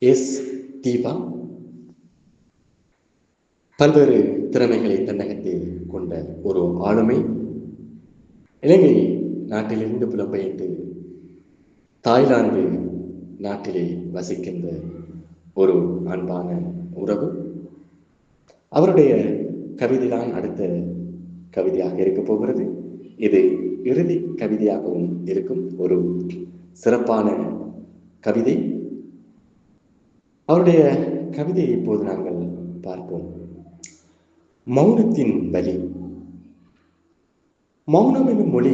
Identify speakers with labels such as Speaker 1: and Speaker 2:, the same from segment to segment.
Speaker 1: S. Deepa பல்வேறு திறமைகளை தன்னகத்தே கொண்ட ஒரு ஆளுமை. இலங்கை நாட்டிலிருந்து புலம்பெயர்ந்து தாய்லாந்து நாட்டிலே வசிக்கின்ற ஒரு அன்பான உறவு. அவருடைய கவிதைதான் அடுத்த கவிதையாக இருக்க போகிறது. இது இறுதி கவிதையாகவும் இருக்கும் ஒரு சிறப்பான கவிதை. அவருடைய கவிதையை இப்போது நாங்கள் பார்ப்போம். மௌனத்தின் வலி. மௌனம் என்னும் மொழி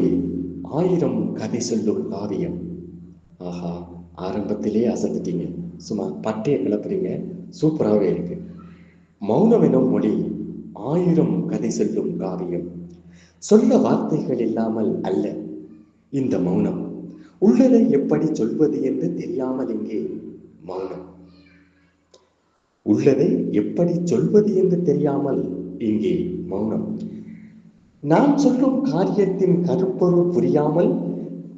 Speaker 1: 1000 கதை சொல்லும் காவியம். ஆஹா, ஆரம்பத்திலே அசந்துட்டீங்க, சும்மா பட்டையை கிளப்புறீங்க, சூப்பராகவே இருக்கு. மௌனம் என்னும் மொழி 1000 கதை சொல்லும் காவியம். சொல்ல வார்த்தைகள் இல்லாமல் அல்ல இந்த மௌனம். உள்ளதை எப்படி சொல்வது என்று தெரியாமல் இங்கே மௌனம். உள்ளதை எப்படி சொல்வது என்று தெரியாமல் இங்கே மௌனம். நான் சொல்லும் காரியத்தின் கருப்பொருள் புரியாமல்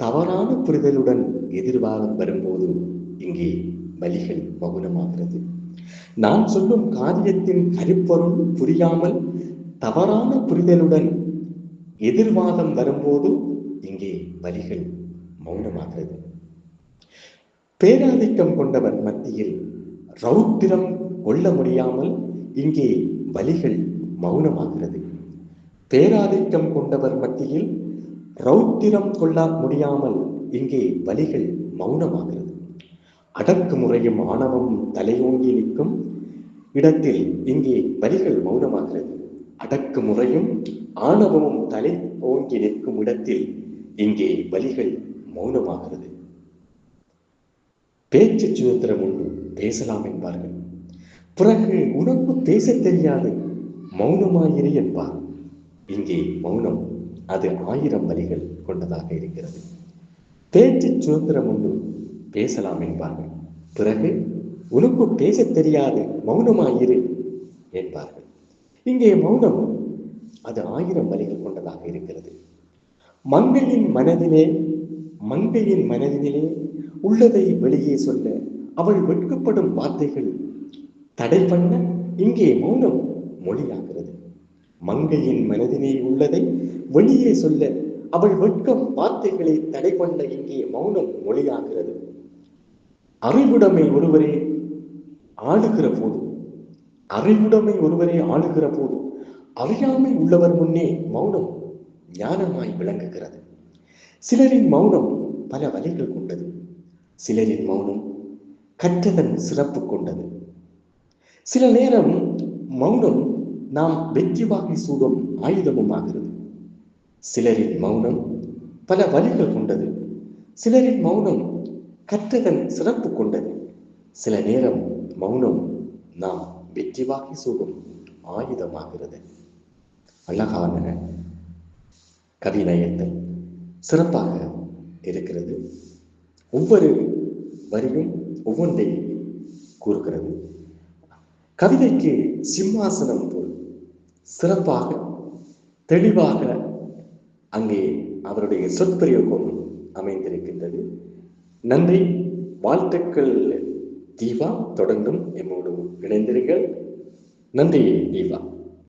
Speaker 1: தவறான புரிதலுடன் எதிர்வாதம் வரும்போது இங்கே வலிகள் மௌனமாகிறது. நான் சொல்லும் காரியத்தின் கருப்பொருள் புரியாமல் தவறான புரிதலுடன் எதிர்வாதம் வரும்போது இங்கே வலிகள் மௌனமாகிறது. பேராதிக்கம் கொண்டவர் மத்தியில் ரௌத்திரம் கொள்ள முடியாமல் இங்கே வலிகள் மௌனமாகிறது. பேராதிக்கம் கொண்டவர் மத்தியில் ரௌத்திரம் கொள்ள முடியாமல் இங்கே வலிகள் மௌனமாகிறது. அடக்குமுறையும் ஆணவமும் தலையோங்கி நிற்கும் இடத்தில் இங்கே வலிகள் மௌனமாகிறது. அடக்குமுறையும் ஆணவமும் தலை ஓங்கி நிற்கும் இடத்தில் இங்கே வலிகள் மௌனமாகிறது. பேச்சு சுதந்திரம் உண்டு, பேசலாம் என்பார்கள். பிறகு உனக்கு பேச தெரியாது, மௌனமாயிரு என்பார். இங்கே மௌனம் அது 1000 வலிகள் கொண்டதாக இருக்கிறது. பேச்சு சுதந்திரம் உண்டு, பேசலாம் என்பார்கள். பிறகு உனக்கு பேச தெரியாது, மௌனமாயிரு என்பார்கள். இங்கே மௌனம் அது 1000 வலிகள் கொண்டதாக இருக்கிறது. மங்கையின் மனதிலே உள்ளதை வெளியே சொல்ல அவள் வெட்கப்படும் வார்த்தைகள் தடை பண்ண இங்கே மௌனம் மொழியாகிறது. மங்கையின் மனதிலே உள்ளதை வெளியே சொல்ல அவள் வெட்கம் வார்த்தைகளை தடை பண்ண இங்கே மௌனம் மொழியாகிறது. அறிவுடைமை ஒருவரே ஆளுகிற போது அறியாமை உள்ளவர் முன்னே மௌனம் ஞானமாய் விளங்குகிறது. சிலரின் மௌனம் பல வலிகள் கொண்டது. சிலரின் மௌனம் கற்றதன் சிறப்பு கொண்டது. சில நேரம் மௌனம் நாம் வெற்றி வாகை சூடும் ஆயுதமும் ஆகிறது. சிலரின் மௌனம் பல வலிகள் கொண்டது. சிலரின் மௌனம் கற்றதன் சிறப்பு கொண்டது. சில நேரம் மௌனம் நாம் வெற்றி வாகை சூடும் ஆயுதமாகிறது. அழகான கவிநயத்தை சிறப்பாக இருக்கிறது. ஒவ்வொரு வரியும் ஒவ்வொன்றை கூறுகிறது. கவிதைக்கு சிம்மாசனம் போல் சிறப்பாக தெளிவாக அங்கே அவருடைய சொற்பிரயோகம் அமைந்திருக்கின்றது. நன்றி, வாழ்த்துக்கள் தீபா. தொடர்ந்தும் எம்மோடு இணைந்திருங்கள். நன்றி தீபா.